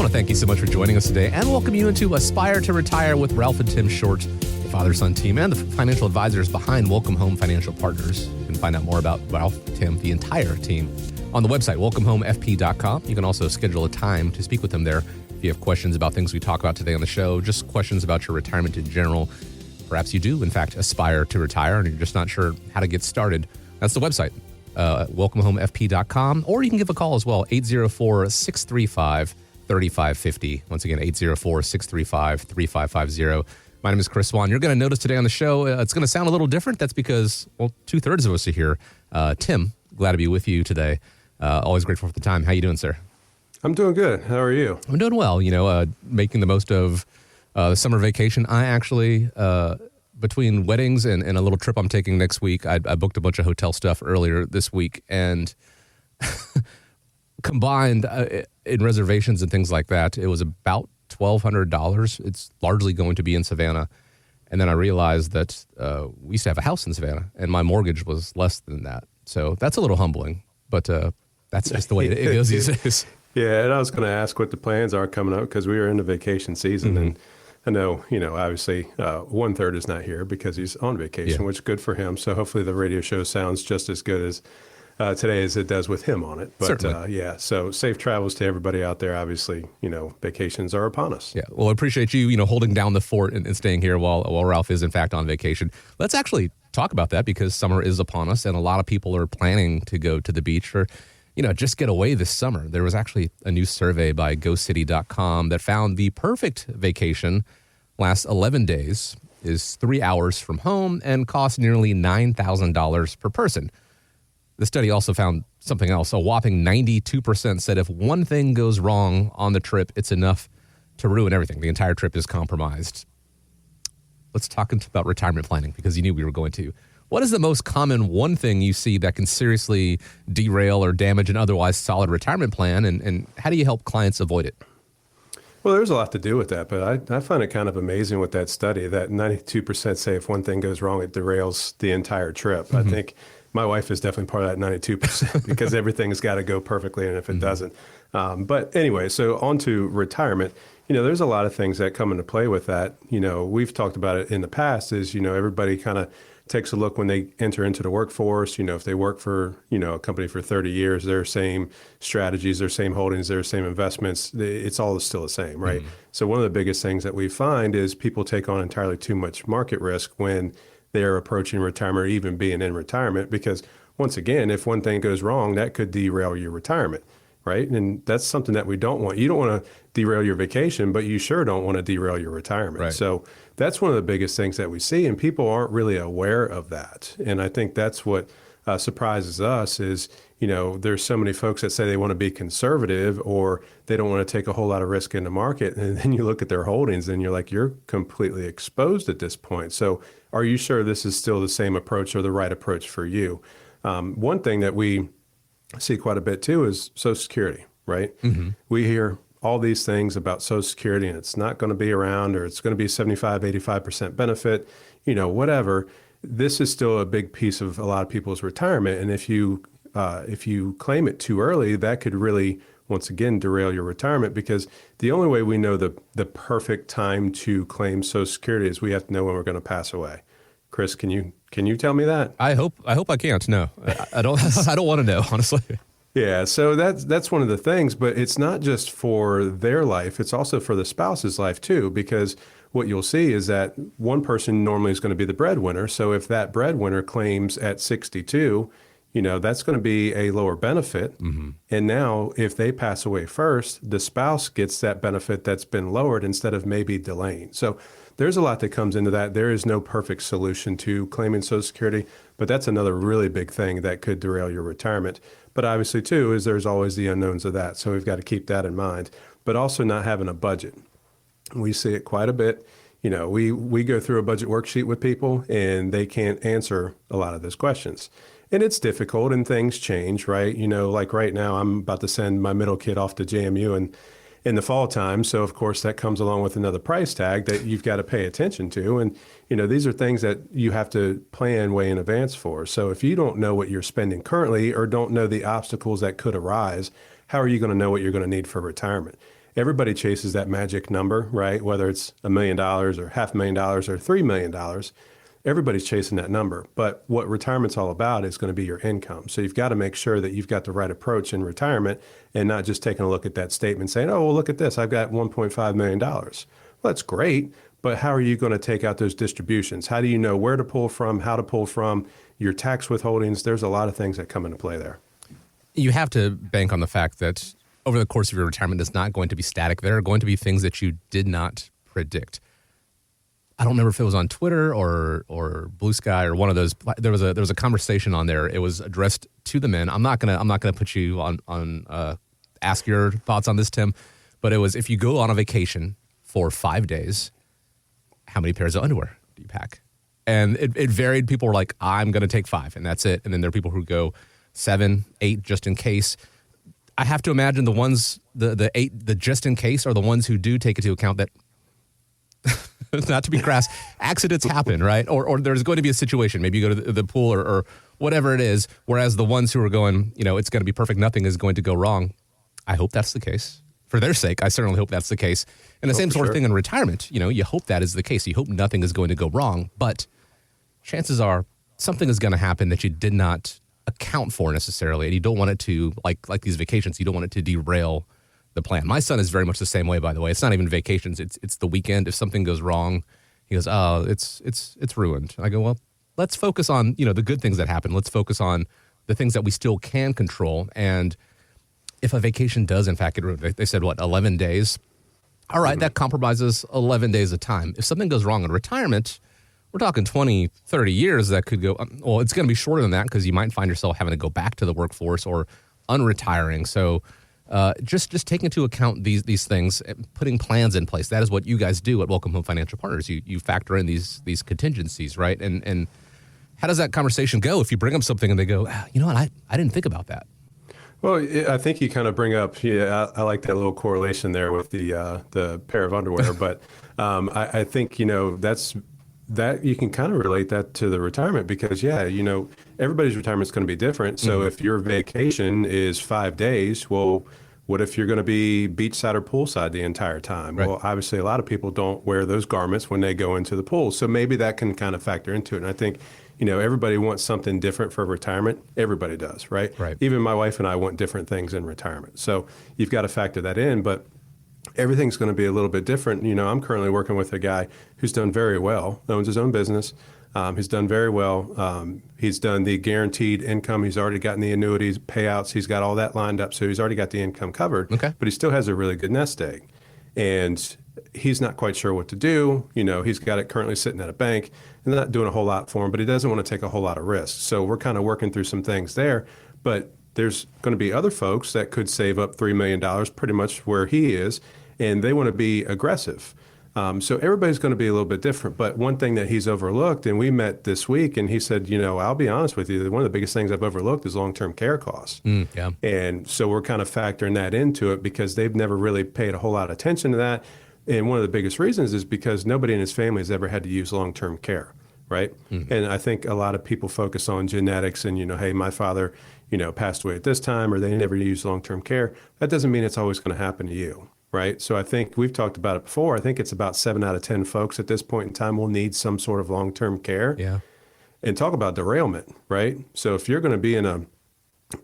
want to thank you so much for joining us today and welcome you into Aspire to Retire with Ralph and Tim Short, the father-son team and the financial advisors behind Welcome Home Financial Partners. You can find out more about Ralph, Tim, the entire team on the website, welcomehomefp.com. You can also schedule a time to speak with them there if you have questions about things we talk about today on the show, just questions about your retirement in general. Perhaps you do, in fact, aspire to retire and you're just not sure how to get started. That's the website, welcomehomefp.com, or you can give a call as well, 804-635-3550. Once again, 804-635-3550. My name is Chris Swan. You're going to notice today on the show, it's going to sound a little different. That's because, well, 2/3 of us are here. Tim, glad to be with you today. Always grateful for the time. How you doing, sir? I'm doing good. How are you? I'm doing well. Making the most of the summer vacation. I actually, between weddings and a little trip I'm taking next week, I booked a bunch of hotel stuff earlier this week, and combined in reservations and things like that, it was about $1,200. It's largely going to be in Savannah. And then I realized that we used to have a house in Savannah, and my mortgage was less than that. So that's a little humbling, but that's just the way it goes these days. Yeah, and I was going to ask what the plans are coming up because we are in the vacation season, and I know, obviously 1/3 is not here because he's on vacation, which is good for him. So hopefully the radio show sounds just as good as today as it does with him on it. But so safe travels to everybody out there. Obviously, vacations are upon us. Yeah, well, I appreciate you, holding down the fort and staying here while Ralph is in fact on vacation. Let's actually talk about that because summer is upon us, and a lot of people are planning to go to the beach or just get away this summer. There was actually a new survey by GoCity.com that found the perfect vacation lasts 11 days, is 3 hours from home, and costs nearly $9,000 per person. The study also found something else. A whopping 92% said if one thing goes wrong on the trip, it's enough to ruin everything. The entire trip is compromised. Let's talk about retirement planning because you knew we were going to. What is the most common one thing you see that can seriously derail or damage an otherwise solid retirement plan, and how do you help clients avoid it? Well, there's a lot to do with that, but I find it kind of amazing with that study that 92% say if one thing goes wrong, it derails the entire trip. I think my wife is definitely part of that 92% because everything's got to go perfectly, and if it doesn't. But anyway, so on to retirement. There's a lot of things that come into play with that. We've talked about it in the past is, everybody kind of takes a look when they enter into the workforce. If they work for, a company for 30 years, their same strategies, their same holdings, their same investments, it's all still the same, right? So one of the biggest things that we find is people take on entirely too much market risk when they're approaching retirement or even being in retirement, because once again, if one thing goes wrong, that could derail your retirement, right? And that's something that we don't want. You don't want to derail your vacation, but you sure don't want to derail your retirement. Right. So that's one of the biggest things that we see, and people aren't really aware of that. And I think that's what surprises us is, there's so many folks that say they want to be conservative or they don't want to take a whole lot of risk in the market. And then you look at their holdings and you're like, you're completely exposed at this point. So are you sure this is still the same approach or the right approach for you? One thing that we see quite a bit too is Social Security, right? We hear all these things about Social Security and it's not going to be around or it's going to be 75, 85% benefit, whatever. This is still a big piece of a lot of people's retirement. And if you claim it too early, that could really, once again, derail your retirement, because the only way we know the perfect time to claim Social Security is we have to know when we're going to pass away. Chris, can you tell me that? I hope I can't. No, I don't. I don't want to know, honestly. Yeah, so that's one of the things, but it's not just for their life, it's also for the spouse's life too, because what you'll see is that one person normally is going to be the breadwinner. So if that breadwinner claims at 62, that's going to be a lower benefit. And now if they pass away first, the spouse gets that benefit that's been lowered instead of maybe delaying. So there's a lot that comes into that. There is no perfect solution to claiming Social Security, but that's another really big thing that could derail your retirement. But obviously, too, is there's always the unknowns of that. So we've got to keep that in mind, but also not having a budget. We see it quite a bit. We go through a budget worksheet with people and they can't answer a lot of those questions. And it's difficult and things change, right? Like right now, I'm about to send my middle kid off to JMU and in the fall time. So of course that comes along with another price tag that you've got to pay attention to. And, these are things that you have to plan way in advance for. So if you don't know what you're spending currently or don't know the obstacles that could arise, how are you going to know what you're going to need for retirement? everybody chases that magic number, right? Whether it's $1 million or $500,000 or $3 million, everybody's chasing that number. But what retirement's all about is going to be your income. So you've got to make sure that you've got the right approach in retirement and not just taking a look at that statement saying, oh, well, look at this. I've got $1.5 million. Well, that's great. But how are you going to take out those distributions? How do you know where to pull from, how to pull from, your tax withholdings? There's a lot of things that come into play there. You have to bank on the fact that over the course of your retirement, it's not going to be static. There are going to be things that you did not predict. I don't remember if it was on Twitter or Blue Sky or one of those. There was a conversation on there. It was addressed to the men. I'm not gonna put you on ask your thoughts on this, Tim, but it was, if you go on a vacation for 5 days, how many pairs of underwear do you pack? And it varied. People were like, I'm going to take 5 and that's it. And then there are people who go 7, 8 just in case. I have to imagine the ones, the 8, the just in case are the ones who do take into account that, not to be crass, accidents happen, right? Or there's going to be a situation. Maybe you go to the pool or whatever it is. Whereas the ones who are going, it's going to be perfect. Nothing is going to go wrong. I hope that's the case. For their sake, I certainly hope that's the case. And the same sort of thing in retirement. You hope that is the case. You hope nothing is going to go wrong. But chances are something is going to happen that you did not account for necessarily. And you don't want it to, like these vacations, you don't want it to derail the plan. My son is very much the same way, by the way. It's not even vacations. It's the weekend. If something goes wrong, he goes, oh, it's ruined. I go, well, let's focus on, the good things that happen. Let's focus on the things that we still can control. And if a vacation does, in fact, get ruined, they said, 11 days? All right, that compromises 11 days of time. If something goes wrong in retirement, we're talking 20, 30 years that could go, well, it's going to be shorter than that because you might find yourself having to go back to the workforce or unretiring. So just take into account these things, putting plans in place. That is what you guys do at Welcome Home Financial Partners. You factor in these contingencies, right? And how does that conversation go if you bring up something and they go, you know what, I didn't think about that? Well, I think you kind of bring up, I like that little correlation there with the pair of underwear, but I think, that you can kind of relate that to the retirement because, everybody's retirement is going to be different. So if your vacation is 5 days, well, what if you're going to be beachside or poolside the entire time? Right. Well, obviously, a lot of people don't wear those garments when they go into the pool. So maybe that can kind of factor into it. And I think, everybody wants something different for retirement. Everybody does, right? Even my wife and I want different things in retirement. So you've got to factor that in. But everything's going to be a little bit different. I'm currently working with a guy who's done very well, owns his own business. He's done very well. He's done the guaranteed income. He's already gotten the annuities, payouts. He's got all that lined up. So he's already got the income covered. Okay. But he still has a really good nest egg. And he's not quite sure what to do. He's got it currently sitting at a bank and not doing a whole lot for him, but he doesn't want to take a whole lot of risks. So we're kind of working through some things there. But there's going to be other folks that could save up $3 million pretty much where he is, and they want to be aggressive. So everybody's going to be a little bit different. But one thing that he's overlooked, and we met this week, and he said, I'll be honest with you, one of the biggest things I've overlooked is long-term care costs. Yeah. And so we're kind of factoring that into it because they've never really paid a whole lot of attention to that. And one of the biggest reasons is because nobody in his family has ever had to use long-term care, right? Mm-hmm. And I think a lot of people focus on genetics and, hey, my father, passed away at this time, or they never used long-term care. That doesn't mean it's always going to happen to you. Right. So I think we've talked about it before. I think it's about 7 out of 10 folks at this point in time will need some sort of long-term care. Yeah. And talk about derailment, right? So if you're going to be in a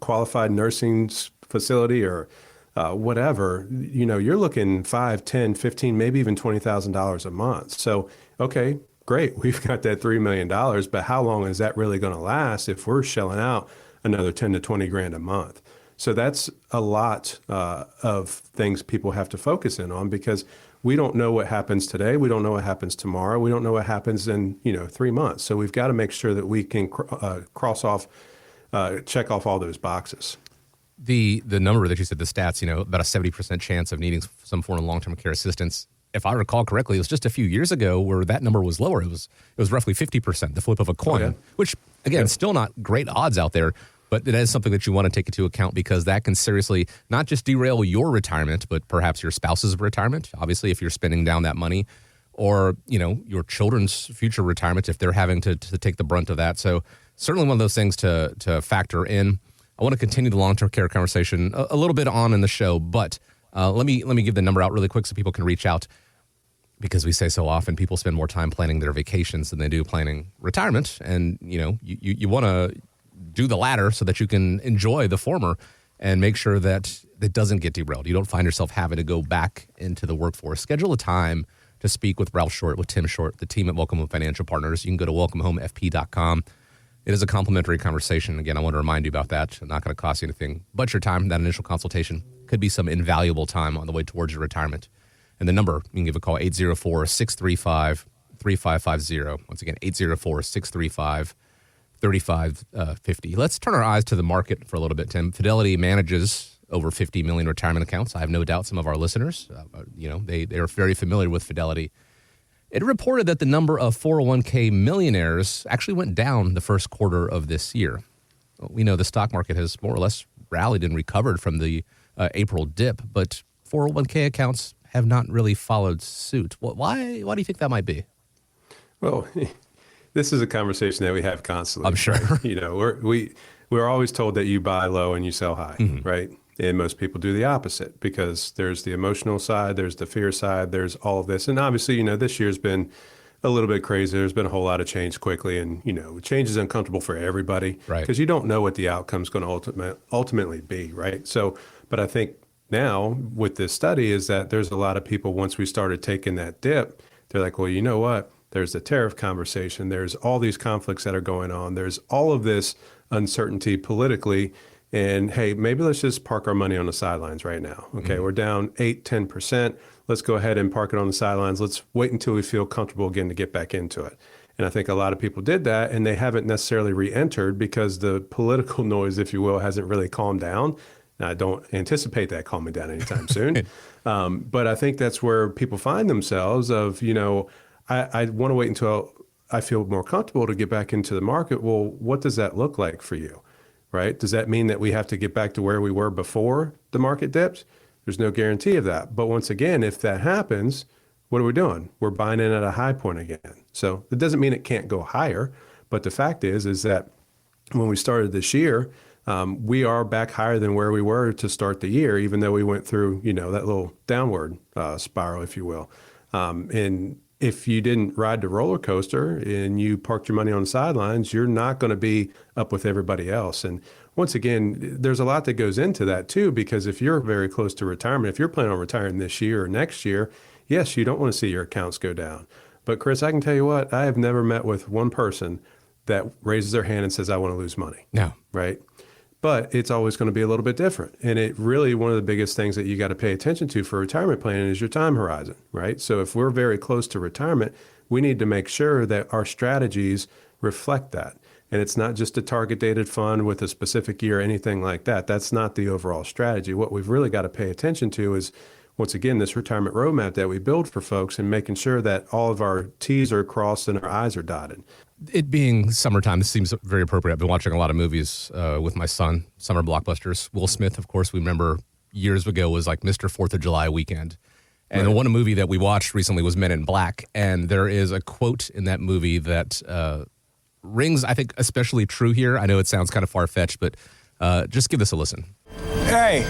qualified nursing facility or whatever, you're looking $5, $10, $15, maybe even $20,000 a month. So, okay, great. We've got that $3 million, but how long is that really going to last if we're shelling out another 10 to 20 grand a month? So that's a lot of things people have to focus in on because we don't know what happens today. We don't know what happens tomorrow. We don't know what happens in 3 months. So we've got to make sure that we can check off all those boxes. The number that you said, the stats, about a 70% chance of needing some form of long-term care assistance. If I recall correctly, it was just a few years ago where that number was lower. It was roughly 50%, the flip of a coin, which again, still not great odds out there. But it is something that you want to take into account because that can seriously not just derail your retirement, but perhaps your spouse's retirement. Obviously, if you're spending down that money, or your children's future retirement if they're having to take the brunt of that. So certainly one of those things to factor in. I want to continue the long-term care conversation a little bit on in the show, but Let me give the number out really quick so people can reach out, because we say so often people spend more time planning their vacations than they do planning retirement. And, you want to do the latter so that you can enjoy the former and make sure that it doesn't get derailed. You don't find yourself having to go back into the workforce. Schedule a time to speak with Ralph Short, with Tim Short, the team at Welcome Home Financial Partners. You can go to welcomehomefp.com. It is a complimentary conversation. Again, I want to remind you about that. It's not going to cost you anything but your time. That initial consultation could be some invaluable time on the way towards your retirement. And the number, you can give a call, 804-635-3550. Once again, 804-635-3550. Let's turn our eyes to the market for a little bit, Tim. Fidelity manages over 50 million retirement accounts. I have no doubt some of our listeners, they are very familiar with Fidelity. It reported that the number of 401k millionaires actually went down the first quarter of this year. We know the stock market has more or less rallied and recovered from the April dip, but 401k accounts have not really followed suit. Why do you think that might be? Well, this is a conversation that we have constantly. I'm sure. Right? We're always told that you buy low and you sell high, right? And most people do the opposite, because there's the emotional side, there's the fear side, there's all of this. And obviously, this year's been a little bit crazy. There's been a whole lot of change quickly, and, change is uncomfortable for everybody, right? Because you don't know what the outcome's going to ultimately be, right? So, but I think now with this study is that there's a lot of people, once we started taking that dip, they're like, well, you know what? There's the tariff conversation. There's all these conflicts that are going on. There's all of this uncertainty politically. And hey, maybe let's just park our money on the sidelines right now. Okay, we're down 8-10%. Let's go ahead and park it on the sidelines. Let's wait until we feel comfortable again to get back into it. And I think a lot of people did that, and they haven't necessarily re-entered because the political noise, if you will, hasn't really calmed down. Now, I don't anticipate that calming down anytime soon. But I think that's where people find themselves of, I want to wait until I feel more comfortable to get back into the market. Well, what does that look like for you? Right? Does that mean that we have to get back to where we were before the market dipped? There's no guarantee of that. But once again, if that happens, what are we doing? We're buying in at a high point again. So it doesn't mean it can't go higher. But the fact is that when we started this year, we are back higher than where we were to start the year, even though we went through, that little downward spiral, if you will. And if you didn't ride the roller coaster and you parked your money on the sidelines, you're not going to be up with everybody else. And once again, there's a lot that goes into that too, because if you're very close to retirement, if you're planning on retiring this year or next year, yes, you don't want to see your accounts go down. But Chris, I can tell you what, I have never met with one person that raises their hand and says, I want to lose money. No. Right? But it's always going to be a little bit different. And it really, one of the biggest things that you got to pay attention to for retirement planning is your time horizon, right? So if we're very close to retirement, we need to make sure that our strategies reflect that. And it's not just a target dated fund with a specific year or anything like that. That's not the overall strategy. What we've really got to pay attention to is, once again, this retirement roadmap that we build for folks and making sure that all of our T's are crossed and our I's are dotted. It being summertime, this seems very appropriate. I've been watching a lot of movies with my son, summer blockbusters. Will Smith, of course, we remember years ago was like Mr. 4th of July weekend. And the one movie that we watched recently was Men in Black. And there is a quote in that movie that rings, I think, especially true here. I know it sounds kind of far-fetched, but just give this a listen. Hey,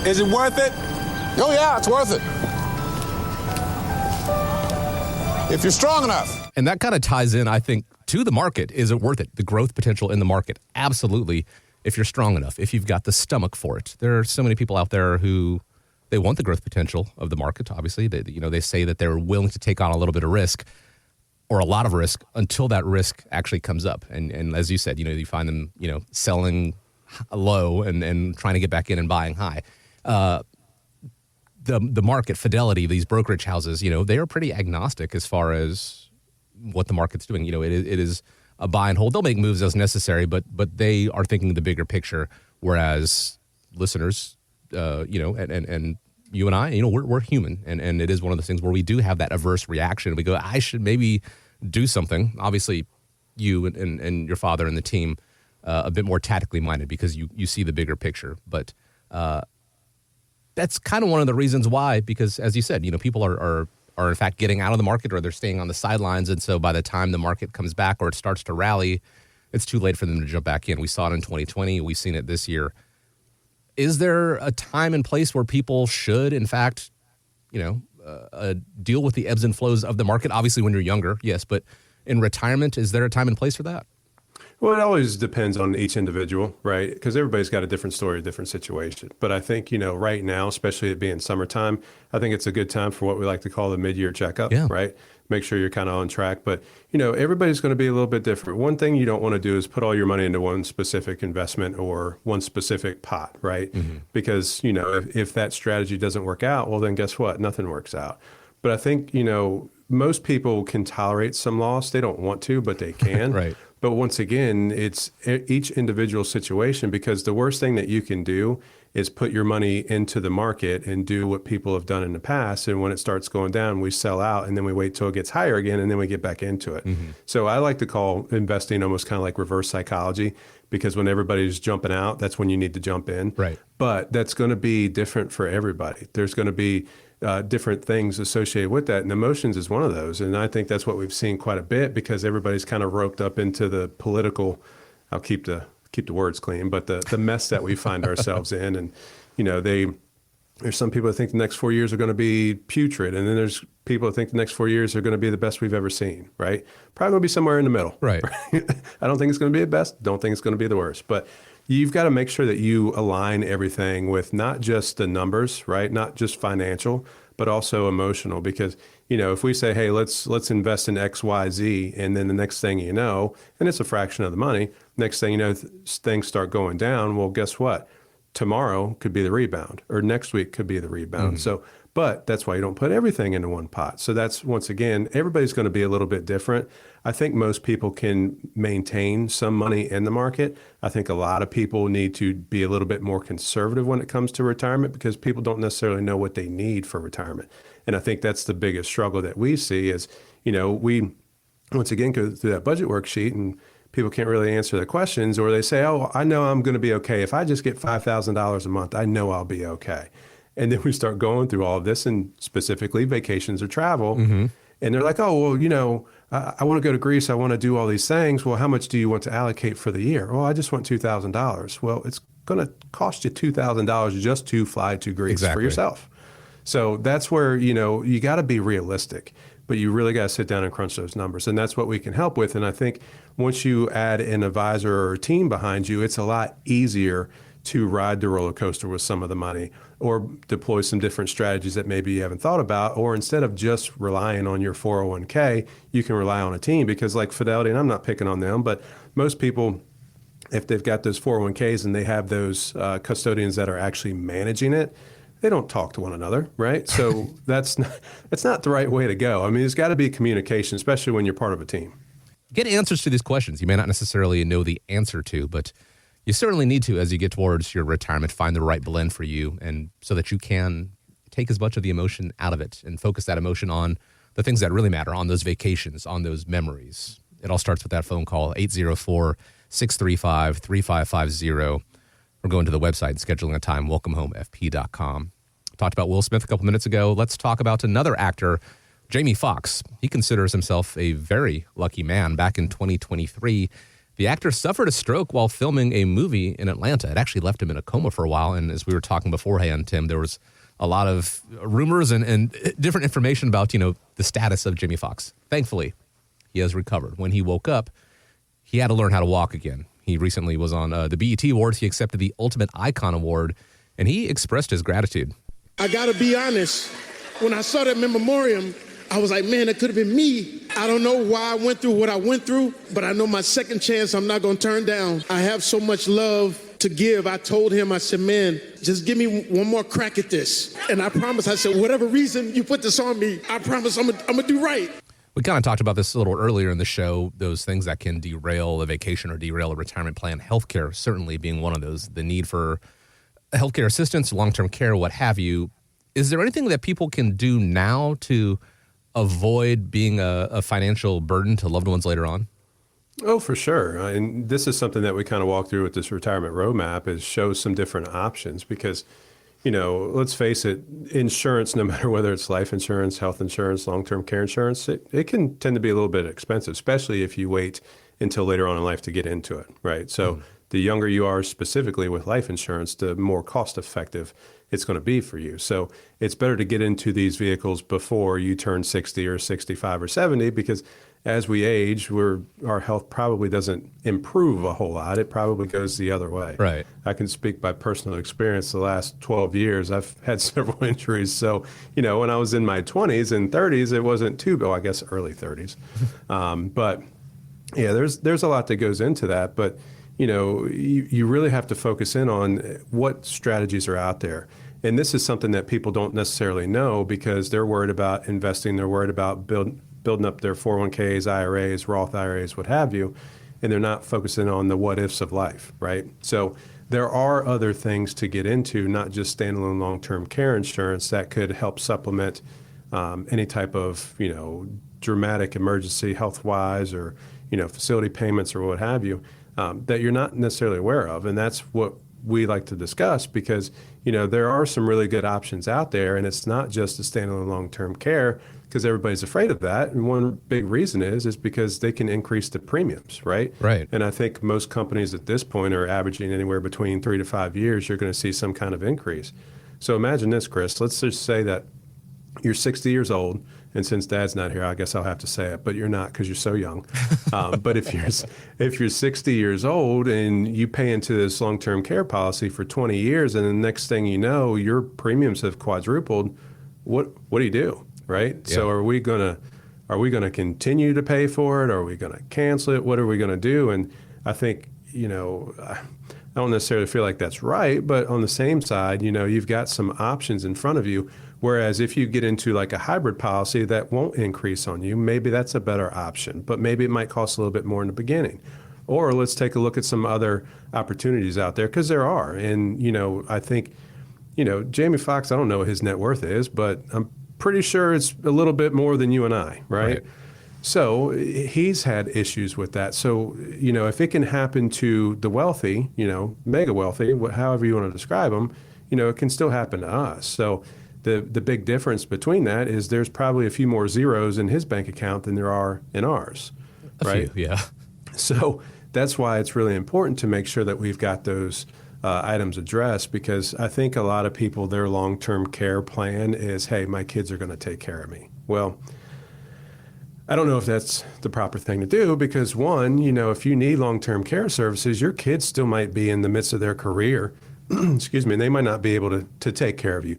is it worth it? Oh, yeah, it's worth it. If you're strong enough. And that kind of ties in, I think, to the market. Is it worth it? The growth potential in the market. Absolutely. If you're strong enough, if you've got the stomach for it. There are so many people out there who they want the growth potential of the market. Obviously, they say that they're willing to take on a little bit of risk or a lot of risk until that risk actually comes up. And as you said, you find them, selling low and trying to get back in and buying high. The market, Fidelity, these brokerage houses, they are pretty agnostic as far as what the market's doing. It is a buy and hold. They'll make moves as necessary, but they are thinking the bigger picture. Whereas listeners, and you and I, we're human, and it is one of those things where we do have that averse reaction. We go, I should maybe do something. Obviously, you and your father and the team a bit more tactically minded because you see the bigger picture, but. That's kind of one of the reasons why, because as you said, people are in fact getting out of the market or they're staying on the sidelines. And so by the time the market comes back or it starts to rally, it's too late for them to jump back in. We saw it in 2020. We've seen it this year. Is there a time and place where people should, in fact, deal with the ebbs and flows of the market? Obviously, when you're younger, yes, but in retirement, is there a time and place for that? Well, it always depends on each individual, right? Because everybody's got a different story, a different situation. But I think, right now, especially it being summertime, I think it's a good time for what we like to call the mid-year checkup, right? Make sure you're kind of on track. But, everybody's going to be a little bit different. One thing you don't want to do is put all your money into one specific investment or one specific pot, right? Mm-hmm. Because, if that strategy doesn't work out, well, then guess what? Nothing works out. But I think, most people can tolerate some loss. They don't want to, but they can. Right. But once again, it's each individual situation, because the worst thing that you can do is put your money into the market and do what people have done in the past. And when it starts going down, we sell out and then we wait till it gets higher again and then we get back into it. Mm-hmm. So I like to call investing almost kind of like reverse psychology, because when everybody's jumping out, that's when you need to jump in. Right. But that's going to be different for everybody. There's going to be different things associated with that. And emotions is one of those. And I think that's what we've seen quite a bit, because everybody's kind of roped up into the political, I'll keep the words clean, but the mess that we find ourselves in. And, there's some people that think the next 4 years are going to be putrid. And then there's people that think the next 4 years are going to be the best we've ever seen, right? Probably going to be somewhere in the middle. Right. I don't think it's going to be the best. Don't think it's going to be the worst. But you've got to make sure that you align everything with not just the numbers, right? Not just financial, but also emotional. Because, if we say, hey, let's invest in X, Y, Z, and then the next thing you know, and it's a fraction of the money, next thing you know, things start going down. Well, guess what? Tomorrow could be the rebound, or next week could be the rebound. Mm-hmm. But that's why you don't put everything into one pot. So that's, once again, everybody's going to be a little bit different. I think most people can maintain some money in the market. I think a lot of people need to be a little bit more conservative when it comes to retirement, because people don't necessarily know what they need for retirement. And I think that's the biggest struggle that we see is, we, once again, go through that budget worksheet and people can't really answer the questions, or they say, oh, I know I'm going to be okay. If I just get $5,000 a month, I know I'll be okay. And then we start going through all of this, and specifically vacations or travel. Mm-hmm. And they're like, oh, well, I want to go to Greece. I want to do all these things. Well, how much do you want to allocate for the year? Well, I just want $2,000. Well, it's going to cost you $2,000 just to fly to Greece for yourself. So that's where, you got to be realistic, but you really got to sit down and crunch those numbers. And that's what we can help with. And I think once you add an advisor or a team behind you, it's a lot easier to ride the roller coaster with some of the money, or deploy some different strategies that maybe you haven't thought about. Or instead of just relying on your 401k, you can rely on a team, because like Fidelity, and I'm not picking on them, but most people, if they've got those 401ks and they have those custodians that are actually managing it, they don't talk to one another, right? So that's not the right way to go. I mean, there's got to be communication, especially when you're part of a team. Get answers to these questions you may not necessarily know the answer to, but you certainly need to, as you get towards your retirement, find the right blend for you, and so that you can take as much of the emotion out of it and focus that emotion on the things that really matter, on those vacations, on those memories. It all starts with that phone call, 804-635-3550. Or going to the website and scheduling a time, welcomehomefp.com. Talked about Will Smith a couple minutes ago. Let's talk about another actor, Jamie Foxx. He considers himself a very lucky man. Back in 2023, the actor suffered a stroke while filming a movie in Atlanta. It actually left him in a coma for a while. And as we were talking beforehand, Tim, there was a lot of rumors and different information about, the status of Jamie Foxx. Thankfully, he has recovered. When he woke up, he had to learn how to walk again. He recently was on the BET Awards. He accepted the Ultimate Icon Award, and he expressed his gratitude. I got to be honest. When I saw that memoriam, I was like, man, that could have been me. I don't know why I went through what I went through, but I know my second chance I'm not going to turn down. I have so much love to give. I told him, I said, man, just give me one more crack at this. And I promise, I said, whatever reason you put this on me, I promise I'm going to do right. We kind of talked about this a little earlier in the show, those things that can derail a vacation or derail a retirement plan. Healthcare certainly being one of those, the need for healthcare assistance, long-term care, what have you. Is there anything that people can do now to avoid being a financial burden to loved ones later on? Oh, for sure. And this is something that we kind of walk through with this retirement roadmap, is show some different options, because let's face it, insurance, no matter whether it's life insurance, health insurance, long-term care insurance, it can tend to be a little bit expensive, especially if you wait until later on in life to get into it, right? So the younger you are specifically with life insurance, the more cost effective it's going to be for you. So it's better to get into these vehicles before you turn 60 or 65 or 70, because as we age, our health probably doesn't improve a whole lot. It probably goes the other way. Right. I can speak by personal experience. The last 12 years, I've had several injuries. So, when I was in my 20s and 30s, it wasn't too, I guess early 30s. But yeah, there's a lot that goes into that. But, you really have to focus in on what strategies are out there. And this is something that people don't necessarily know because they're worried about investing. They're worried about building up their 401ks, IRAs, Roth IRAs, what have you, and they're not focusing on the what ifs of life, right? So there are other things to get into, not just standalone long-term care insurance that could help supplement any type of, dramatic emergency health-wise or, facility payments or what have you, that you're not necessarily aware of. And that's what we like to discuss because, there are some really good options out there, and it's not just the standalone long-term care because everybody's afraid of that. And one big reason is because they can increase the premiums, right? Right. And I think most companies at this point are averaging anywhere between 3 to 5 years, you're going to see some kind of increase. So imagine this, Chris. Let's just say that you're 60 years old, and since Dad's not here, I guess I'll have to say it, but you're not because you're so young. But if you're 60 years old and you pay into this long-term care policy for 20 years, and the next thing you know, your premiums have quadrupled, what do you do, right? Yeah. So are we gonna continue to pay for it? Are we gonna cancel it? What are we gonna do? And I think I don't necessarily feel like that's right, but on the same side, you've got some options in front of you. Whereas if you get into like a hybrid policy that won't increase on you, maybe that's a better option, but maybe it might cost a little bit more in the beginning. Or let's take a look at some other opportunities out there because there are. And, I think, Jamie Foxx, I don't know what his net worth is, but I'm pretty sure it's a little bit more than you and I, right? So he's had issues with that. So, if it can happen to the wealthy, mega wealthy, however you want to describe them, it can still happen to us. So the big difference between that is there's probably a few more zeros in his bank account than there are in ours, right? A few, yeah. So that's why it's really important to make sure that we've got those items addressed, because I think a lot of people, their long-term care plan is, hey, my kids are going to take care of me. Well, I don't know if that's the proper thing to do because, one, if you need long-term care services, your kids still might be in the midst of their career, excuse me, and they might not be able to take care of you.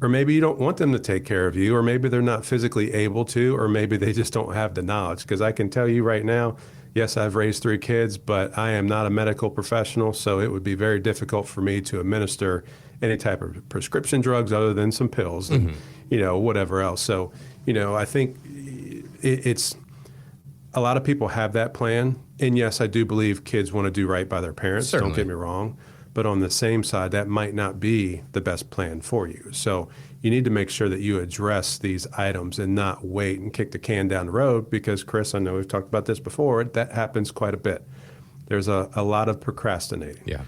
Or maybe you don't want them to take care of you, or maybe they're not physically able to, or maybe they just don't have the knowledge. Because I can tell you right now, yes, I've raised 3 kids, but I am not a medical professional, so it would be very difficult for me to administer any type of prescription drugs other than some pills and, whatever else. So, I think it's a lot of people have that plan. And yes, I do believe kids want to do right by their parents. Certainly. Don't get me wrong. But on the same side, that might not be the best plan for you. So you need to make sure that you address these items and not wait and kick the can down the road because, Chris, I know we've talked about this before, that happens quite a bit. There's a lot of procrastinating. Yeah.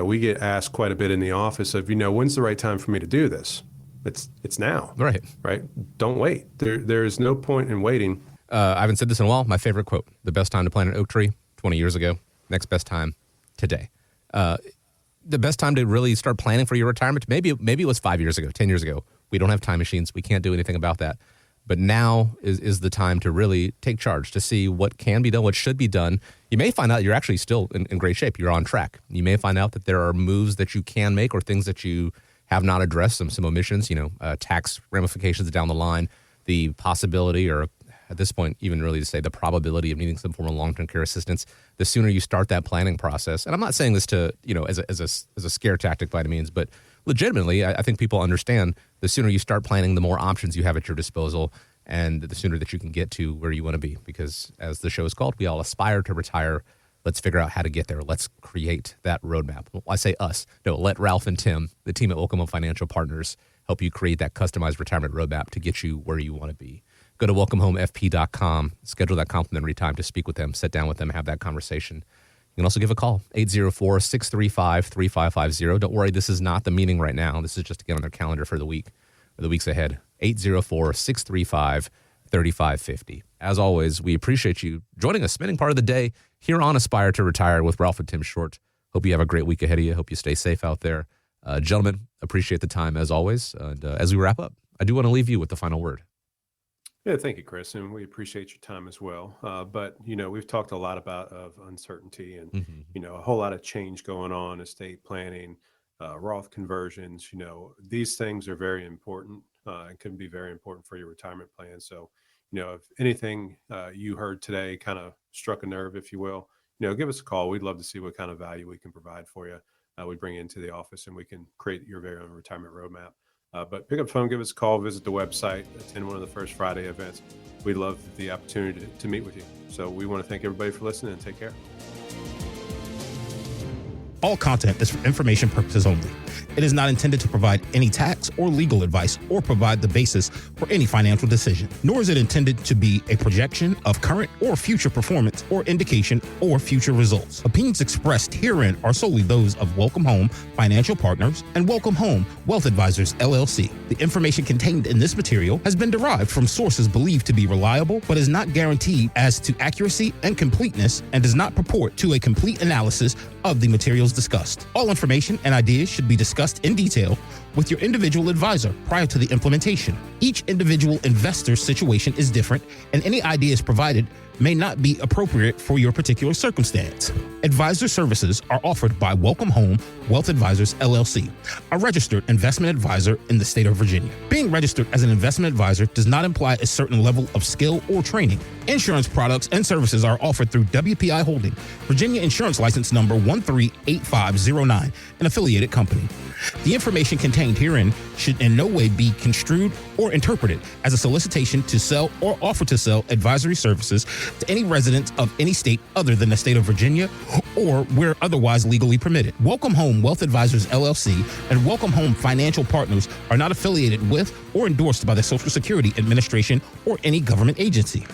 We get asked quite a bit in the office of, when's the right time for me to do this? It's now. Right. Right? Don't wait. There is no point in waiting. I haven't said this in a while. My favorite quote, the best time to plant an oak tree, 20 years ago. Next best time, today. The best time to really start planning for your retirement, maybe it was 5 years ago, 10 years ago. We don't have time machines. We can't do anything about that. But now is the time to really take charge, to see what can be done, what should be done. You may find out you're actually still in great shape. You're on track. You may find out that there are moves that you can make or things that you have not addressed, some omissions, tax ramifications down the line, the possibility or at this point, even really to say the probability of needing some form of long-term care assistance, the sooner you start that planning process. And I'm not saying this to, as a scare tactic by any means, but legitimately, I think people understand the sooner you start planning, the more options you have at your disposal and the sooner that you can get to where you want to be. Because as the show is called, we all aspire to retire. Let's figure out how to get there. Let's create that roadmap. Well, I say us. No, let Ralph and Tim, the team at Welcome Home Financial Partners, help you create that customized retirement roadmap to get you where you want to be. Go to welcomehomefp.com, schedule that complimentary time to speak with them, sit down with them, have that conversation. You can also give a call, 804-635-3550. Don't worry, this is not the meeting right now. This is just to get on their calendar for the week or the weeks ahead. 804-635-3550. 3550. As always, we appreciate you joining us, spending part of the day here on Aspire to Retire with Ralph and Tim Short. Hope you have a great week ahead of you. Hope you stay safe out there. Gentlemen, appreciate the time as always. And as we wrap up, I do want to leave you with the final word. Yeah, thank you, Chris, and we appreciate your time as well. But we've talked a lot about uncertainty and a whole lot of change going on, estate planning, Roth conversions. These things are very important and can be very important for your retirement plan. So, if anything you heard today kind of struck a nerve, if you will, give us a call. We'd love to see what kind of value we can provide for you. We bring you into the office and we can create your very own retirement roadmap. But pick up the phone, give us a call, visit the website, attend one of the First Friday events. We'd love the opportunity to meet with you. So we want to thank everybody for listening and take care. All content is for information purposes only. It is not intended to provide any tax or legal advice or provide the basis for any financial decision, nor is it intended to be a projection of current or future performance or indication or future results. Opinions expressed herein are solely those of Welcome Home Financial Partners and Welcome Home Wealth Advisors, LLC. The information contained in this material has been derived from sources believed to be reliable, but is not guaranteed as to accuracy and completeness and does not purport to a complete analysis of the materials discussed. All information and ideas should be discussed in detail with your individual advisor prior to the implementation. Each individual investor's situation is different, and any ideas provided may not be appropriate for your particular circumstance. Advisor services are offered by Welcome Home Wealth Advisors, LLC, a registered investment advisor in the state of Virginia. Being registered as an investment advisor does not imply a certain level of skill or training. Insurance products and services are offered through WPI Holding, Virginia Insurance License Number 138509, an affiliated company. The information contained herein should in no way be construed or interpreted as a solicitation to sell or offer to sell advisory services to any residents of any state other than the state of Virginia or where otherwise legally permitted. Welcome Home Wealth Advisors, LLC, and Welcome Home Financial Partners are not affiliated with or endorsed by the Social Security Administration or any government agency.